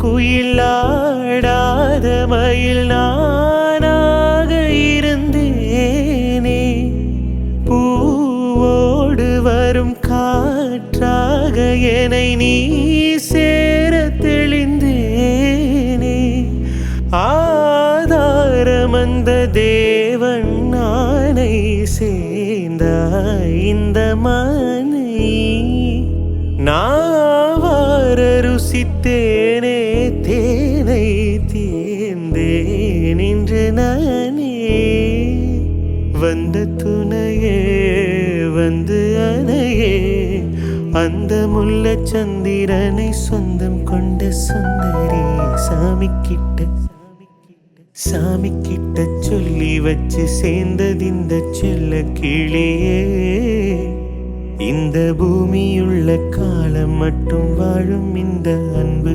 குயிலாடாத மயில் நானாக இருந்தேனே. பூவோடு வரும் காற்றாக என்னை நீ சேர தெளிந்தேனே. ஆதாரம் அந்த தேவன் நானை சேர்ந்தாய் இந்த மனை. நாவார ருசித்தேனே தேனை தேர்ந்தேன் இன்று நானே. வந்த துணையே வந்து அணையே, அந்த முல்ல சந்திரனை சொந்தம் கொண்ட சுந்தரி. சாமி கிட்ட சொல்லி வச்சு சேர்ந்தது இந்த செல்ல கிளியே. இந்த பூமியுள்ள காலம் மட்டும் வாழும் இந்த அன்பு